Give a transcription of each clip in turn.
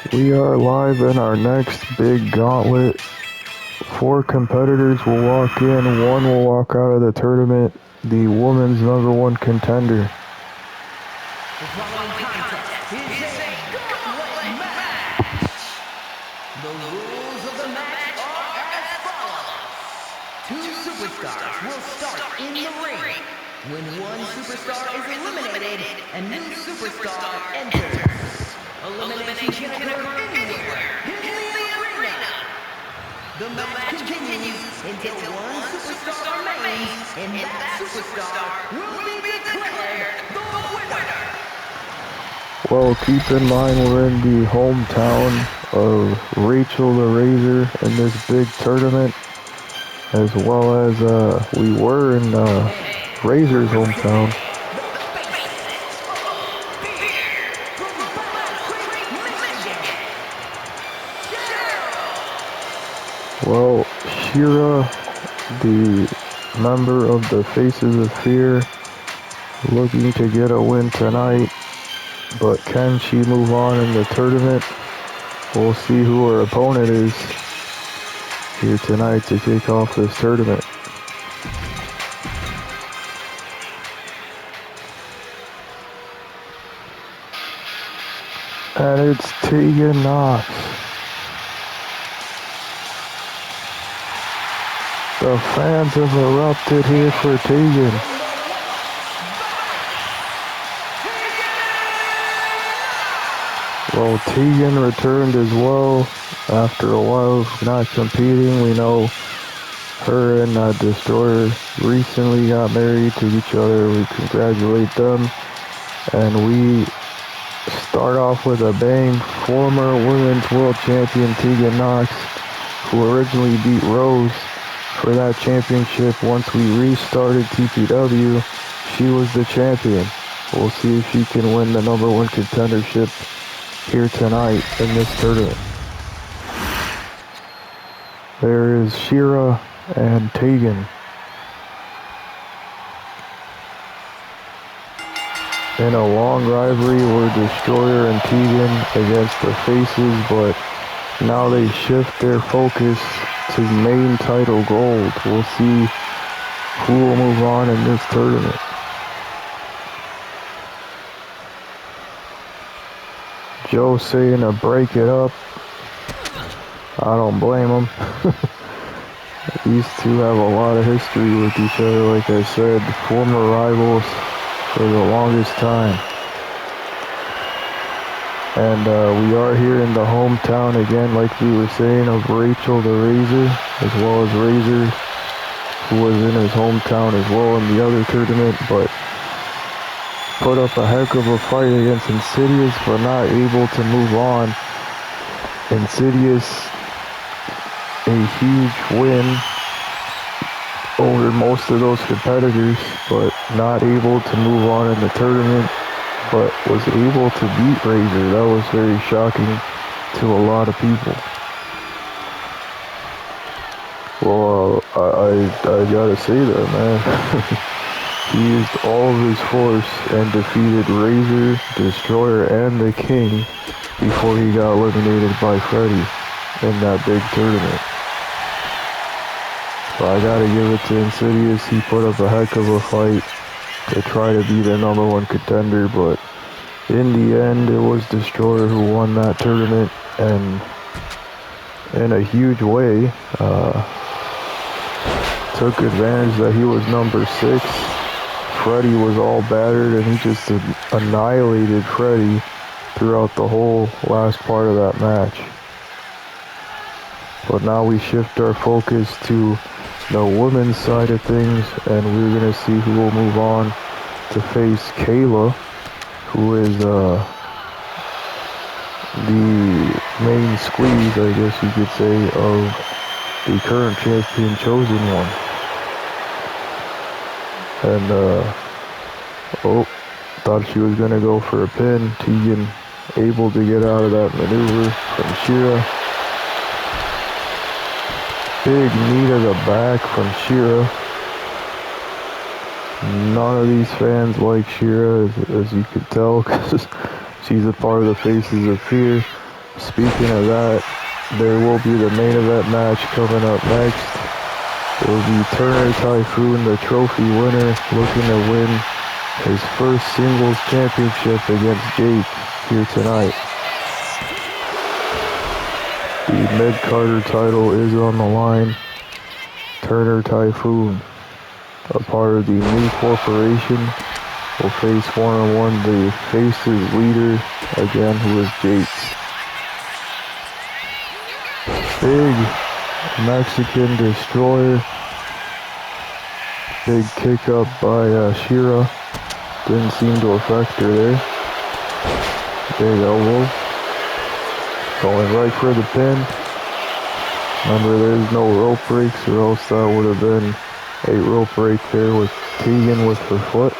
We are live in our next big gauntlet. 4 competitors will walk in, 1 will walk out of the tournament, the women's #1 contender. The following contest is a gauntlet match. The rules of the match are as follows. 2 superstars will start in the ring. When one superstar is eliminated, a new superstar enters. Elimination can occur anywhere in the arena. The match continues until one superstar remains, and that superstar will be declared the winner. Well, keep in mind we're in the hometown of Rachel the Razor in this big tournament, as well as we were in Razor's hometown. Well, Shira, the member of the Faces of Fear, looking to get a win tonight, but can she move on in the tournament? We'll see who her opponent is here tonight to kick off this tournament. And it's Tegan Knox. The fans have erupted here for Tegan. Well, Tegan returned as well after a while of not competing. We know her and Destroyer recently got married to each other. We congratulate them. And we start off with a bang. Former Women's World Champion Tegan Knox, who originally beat Rose for that championship. Once we restarted TPW, she was the champion. We'll see if she can win the #1 contendership here tonight in this tournament. There is Shira and Tegan. In a long rivalry were Destroyer and Tegan against the Faces, but now they shift their focus to main title gold. We'll see who will move on in this tournament. Joe saying to break it up. I don't blame him. These two have a lot of history with each other, like I said, former rivals for the longest time. And we are here in the hometown again, like we were saying, of Rachel the Razor, as well as Razor, who was in his hometown as well in the other tournament, but put up a heck of a fight against Insidious, but not able to move on. Insidious, a huge win over most of those competitors, but not able to move on in the tournament, but was able to beat Razor. That was very shocking to a lot of people. Well, I gotta say that, man. He used all of his force and defeated Razor, Destroyer, and the King before he got eliminated by Freddy in that big tournament. So I gotta give it to Insidious. He put up a heck of a fight to try to be the #1 contender, but in the end, it was Destroyer who won that tournament, and in a huge way, took advantage that he was number 6. Freddy was all battered, and he just annihilated Freddy throughout the whole last part of that match. But now we shift our focus to the women's side of things, and we're going to see who will move on to face Kayla, who is the main squeeze, I guess you could say, of the current champion, Chosen One. And, thought she was going to go for a pin. Tegan able to get out of that maneuver from Shira. Big knee to the back from Shira. None of these fans like Shira, as you could tell, because she's a part of the Faces of Fear. Speaking of that, there will be the main event match coming up next. It will be Turner Typhoon, the trophy winner, looking to win his first singles championship against Jake here tonight. The mid-carder title is on the line. Turner Typhoon, a part of the new corporation, will face one-on-one the Faces leader, again, who is Jake. Big Mexican destroyer. Big kick up by Shira. Didn't seem to affect her there. Big elbow. Going right for the pin. Remember, there's no rope breaks, or else that would have been a rope break there with Tegan with her foot.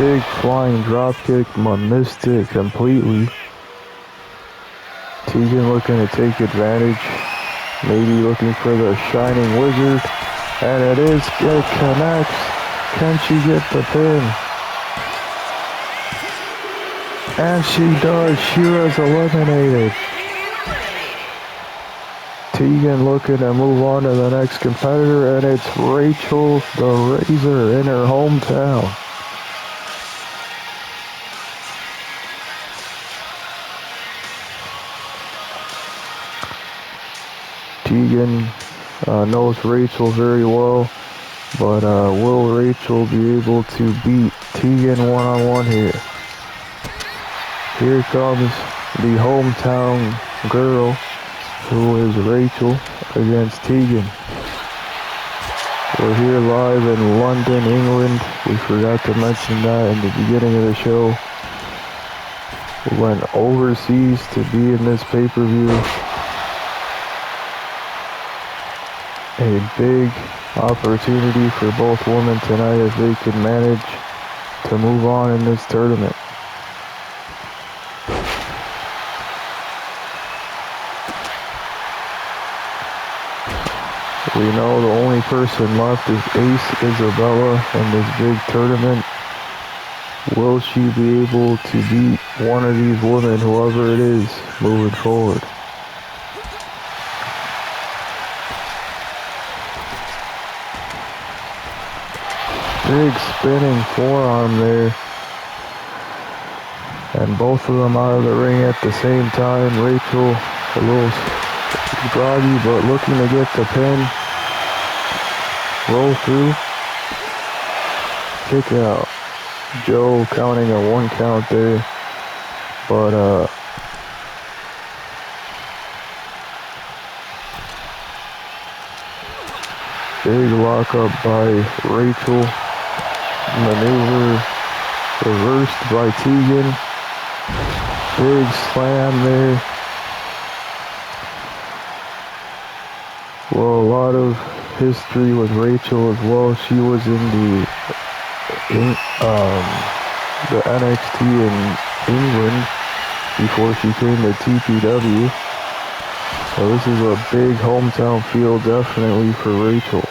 Big flying dropkick, missed it completely. Tegan looking to take advantage, maybe looking for the Shining Wizard, and it connects. Can she get the pin? And she does. Shira's eliminated. Tegan looking to move on to the next competitor, and it's Rachel the Razor in her hometown. Tegan knows Rachel very well, but will Rachel be able to beat Tegan one-on-one here? Here comes the hometown girl, who is Rachel, against Tegan. We're here live in London, England. We forgot to mention that in the beginning of the show. We went overseas to be in this pay-per-view. A big opportunity for both women tonight if they can manage to move on in this tournament. We know the only person left is Ace Isabella in this big tournament. Will she be able to beat one of these women, whoever it is, moving forward? Big spinning forearm there. And both of them out of the ring at the same time. Rachel a little groggy, but looking to get the pin. Roll through. Kick out. Joe counting a 1 count there. But big lockup by Rachel. Maneuver reversed by Tegan. Big slam there. Well, a lot of history with Rachel as well. She was in the NXT in England before she came to TPW. So this is a big hometown feel definitely for Rachel.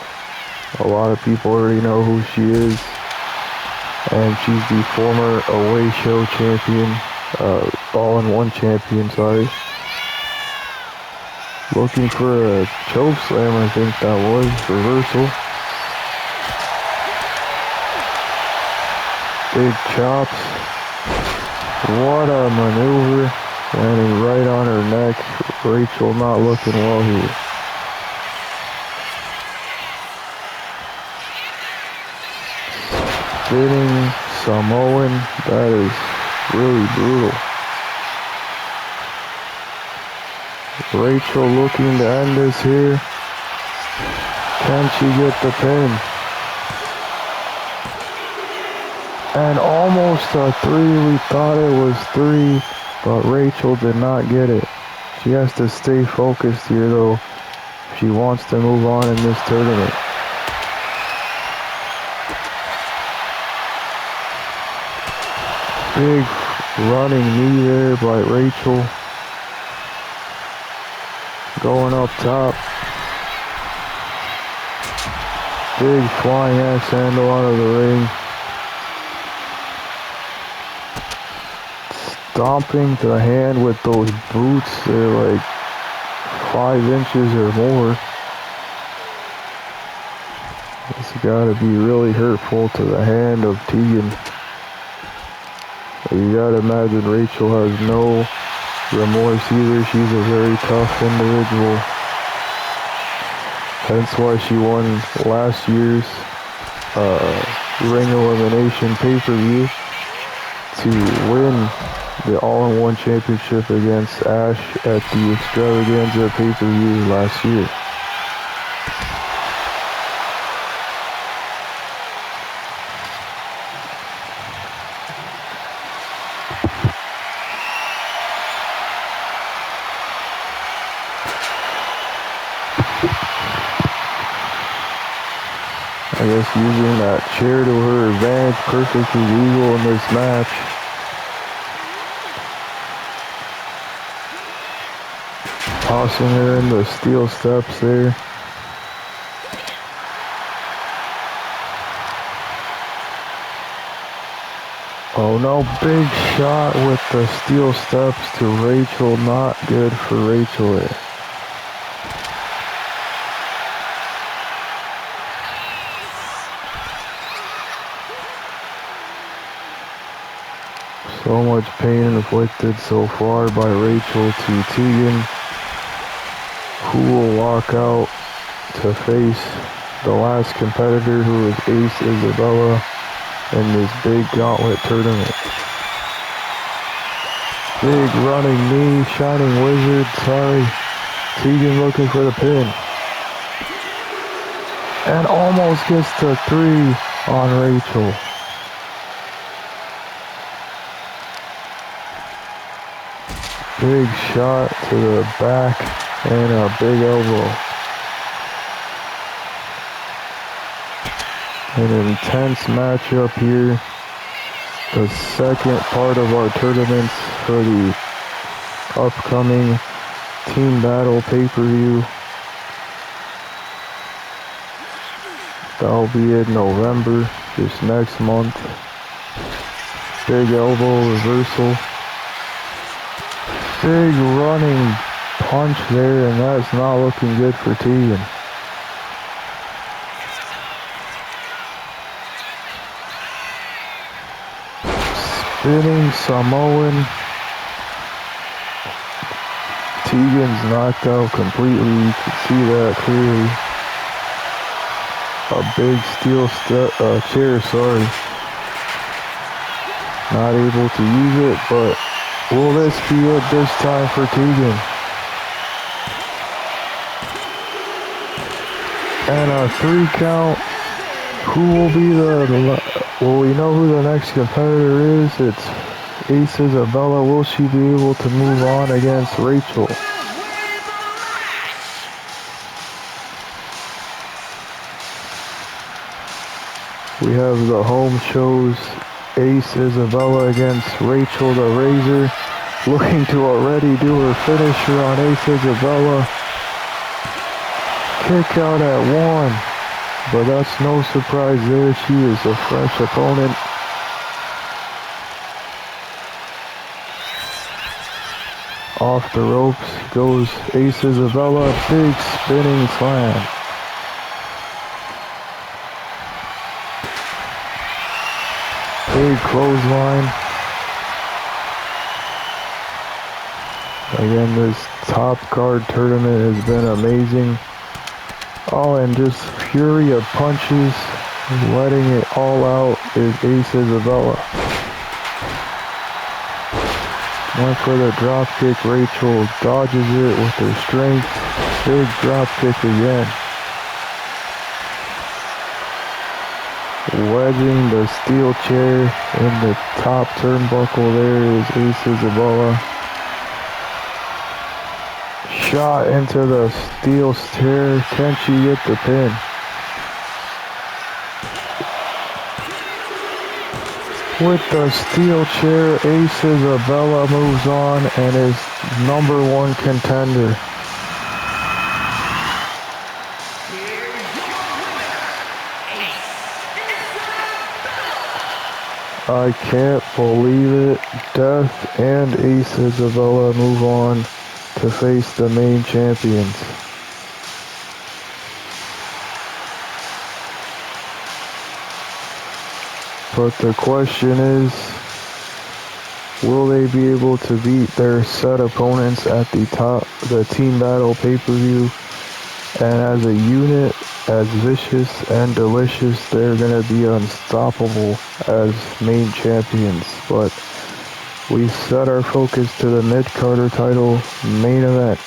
A lot of people already know who she is. And she's the former away show champion, all-in-one champion, sorry. Looking for a choke slam, I think that was, reversal. Big chops. What a maneuver. Landing right on her neck. Rachel not looking well here. Spinning Samoan, that is really brutal. Rachel looking to end this here. Can she get the pin? And almost a 3. We thought it was 3, but Rachel did not get it. She has to stay focused here though if she wants to move on in this tournament. Big running knee there by Rachel. Going up top. Big flying axe handle out of the ring. stomping the hand with those boots. They're like 5 inches or more. It's gotta be really hurtful to the hand of Tegan. You gotta imagine Rachel has no remorse either. She's a very tough individual. Hence why she won last year's Ring Elimination pay-per-view to win the All-in-One Championship against Ash at the Extravaganza pay-per-view last year. I guess using that chair to her advantage, perfectly legal in this match. Tossing her in the steel steps there. Oh no, big shot with the steel steps to Rachel. Not good for Rachel there. So much pain inflicted so far by Rachel to Tegan, who will walk out to face the last competitor, who is Ace Isabella, in this big gauntlet tournament. Big running knee, Shining Wizard, sorry. Tegan looking for the pin. And almost gets to 3 on Rachel. Big shot to the back and a big elbow. An intense matchup here. The second part of our tournaments for the upcoming Team Battle pay-per-view. That'll be in November, just next month. Big elbow reversal. Big running punch there, and that's not looking good for Tegan. Spinning Samoan. Tegan's knocked out completely. You can see that clearly. A big steel chair, sorry. Not able to use it, but will this be it this time for Tegan? And a 3 count. Who will be well, we know who the next competitor is. It's Ace Isabella. Will she be able to move on against Rachel? We have the home shows. Ace Isabella against Rachel the Razor. Looking to already do her finisher on Ace Isabella. Kick out at 1. But that's no surprise there. She is a fresh opponent. Off the ropes goes Ace Isabella. Big spinning slam. Big clothesline. Again, this top card tournament has been amazing. Oh, and just fury of punches, letting it all out is Ace Isabella. Went for the drop kick. Rachel dodges it with her strength. Big drop kick again. Wedging the steel chair in the top turnbuckle there is Ace Isabella. Shot into the steel chair. Can she get the pin? With the steel chair, Ace Isabella moves on and is #1 contender. I can't believe it. Death and Ace Isabella move on to face the main champions. But the question is, will they be able to beat their set opponents at the Team Battle pay-per-view? And as a unit, as vicious and delicious, they're going to be unstoppable as main champions. But we set our focus to the mid-Carter title main event.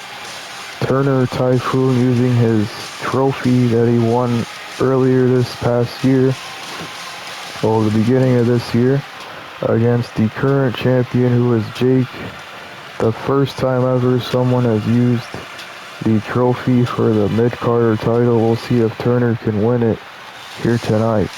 Turner Typhoon using his trophy that he won earlier this past year, or the beginning of this year, against the current champion, who is Jake. The first time ever someone has used the trophy for the mid-Carter title. We'll see if Turner can win it here tonight.